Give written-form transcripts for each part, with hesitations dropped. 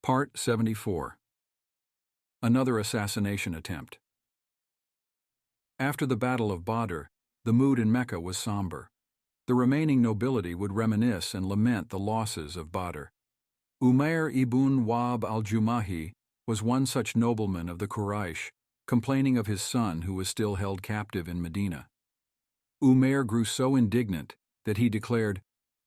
Part 74. Another assassination attempt. After the Battle of Badr, the mood in Mecca was somber. The remaining nobility would reminisce and lament the losses of Badr. Umayr ibn Wahb al-Jumahi was one such nobleman of the Quraysh, complaining of his son who was still held captive in Medina. Umayr grew so indignant that he declared,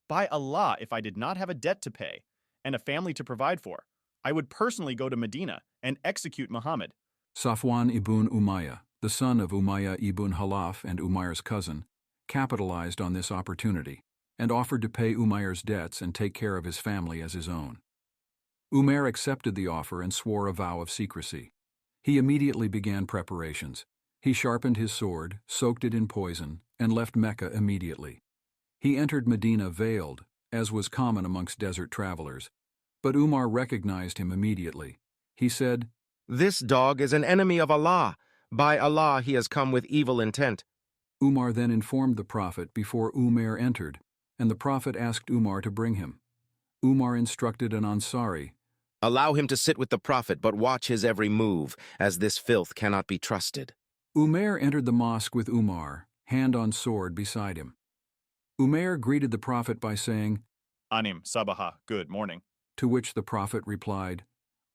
"By Allah, if I did not have a debt to pay and a family to provide for, I would personally go to Medina and execute Muhammad." Safwan ibn Umayyah, the son of Umayyah ibn Khalaf and Umayr's cousin, capitalized on this opportunity and offered to pay Umayr's debts and take care of his family as his own. Umayr accepted the offer and swore a vow of secrecy. He immediately began preparations. He sharpened his sword, soaked it in poison, and left Mecca immediately. He entered Medina veiled, as was common amongst desert travelers, but Umar recognized him immediately. He said, "This dog is an enemy of Allah. By Allah, he has come with evil intent." Umar then informed the Prophet before Umayr entered, and the Prophet asked Umar to bring him. Umar instructed an Ansari, "Allow him to sit with the Prophet, but watch his every move, as this filth cannot be trusted." Umayr entered the mosque with Umar, hand on sword beside him. Umayr greeted the Prophet by saying, "Anim Sabaha, good morning." To which the Prophet replied,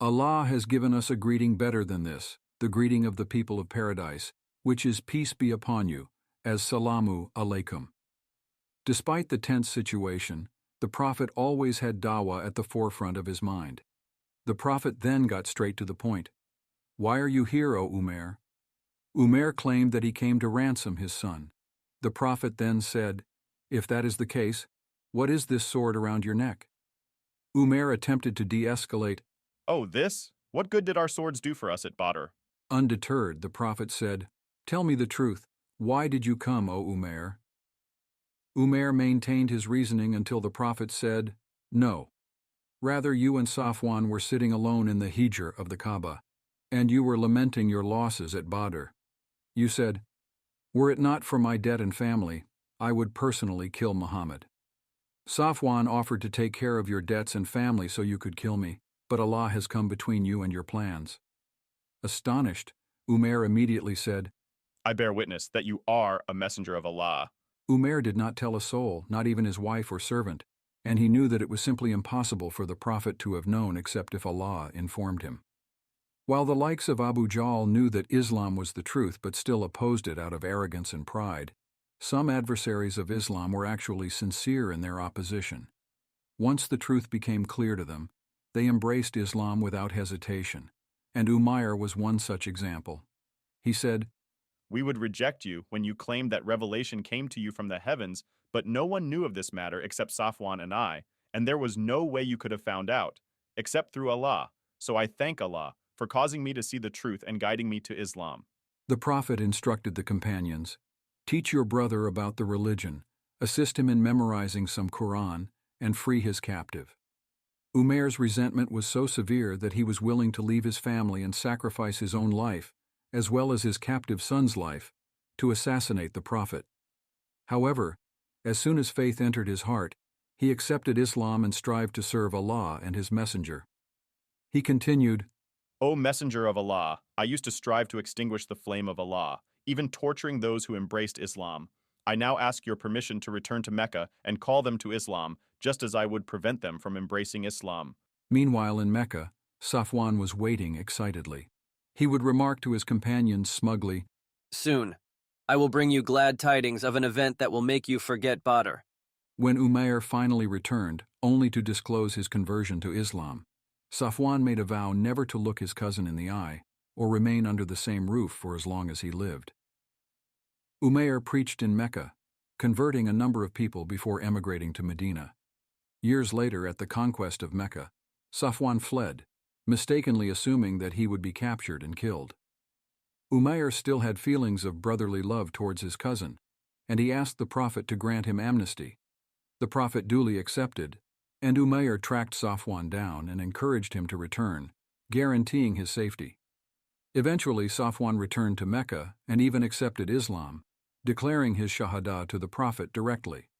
"Allah has given us a greeting better than this, the greeting of the people of paradise, which is peace be upon you, as salamu alaikum." Despite the tense situation, the Prophet always had dawah at the forefront of his mind. The Prophet then got straight to the point. "Why are you here, O Umayr?" Umayr claimed that he came to ransom his son. The Prophet then said, "If that is the case, what is this sword around your neck?" Umayr attempted to de-escalate. "Oh, this? What good did our swords do for us at Badr?" Undeterred, the Prophet said, "Tell me the truth. Why did you come, O Umayr?" Umayr maintained his reasoning until the Prophet said, "No. Rather, you and Safwan were sitting alone in the hijr of the Kaaba, and you were lamenting your losses at Badr. You said, 'Were it not for my debt and family, I would personally kill Muhammad.' Safwan offered to take care of your debts and family so you could kill me, but Allah has come between you and your plans." Astonished, Umayr immediately said, "I bear witness that you are a messenger of Allah." Umayr did not tell a soul, not even his wife or servant, and he knew that it was simply impossible for the Prophet to have known except if Allah informed him. While the likes of Abu Jahl knew that Islam was the truth but still opposed it out of arrogance and pride, some adversaries of Islam were actually sincere in their opposition. Once the truth became clear to them, they embraced Islam without hesitation, and Umayr was one such example. He said, "We would reject you when you claimed that revelation came to you from the heavens, but no one knew of this matter except Safwan and I, and there was no way you could have found out, except through Allah. So I thank Allah for causing me to see the truth and guiding me to Islam." The Prophet instructed the companions, "Teach your brother about the religion, assist him in memorizing some Quran, and free his captive." Umayr's resentment was so severe that he was willing to leave his family and sacrifice his own life, as well as his captive son's life, to assassinate the Prophet. However, as soon as faith entered his heart, he accepted Islam and strived to serve Allah and his messenger. He continued, "O messenger of Allah, I used to strive to extinguish the flame of Allah, even torturing those who embraced Islam. I now ask your permission to return to Mecca and call them to Islam, just as I would prevent them from embracing Islam." Meanwhile in Mecca, Safwan was waiting excitedly. He would remark to his companions smugly, "Soon, I will bring you glad tidings of an event that will make you forget Badr." When Umayr finally returned, only to disclose his conversion to Islam, Safwan made a vow never to look his cousin in the eye or remain under the same roof for as long as he lived. Umayr preached in Mecca, converting a number of people before emigrating to Medina. Years later, at the conquest of Mecca, Safwan fled, mistakenly assuming that he would be captured and killed. Umayr still had feelings of brotherly love towards his cousin, and he asked the Prophet to grant him amnesty. The Prophet duly accepted, and Umayr tracked Safwan down and encouraged him to return, guaranteeing his safety. Eventually, Safwan returned to Mecca and even accepted Islam, declaring his shahada to the Prophet directly.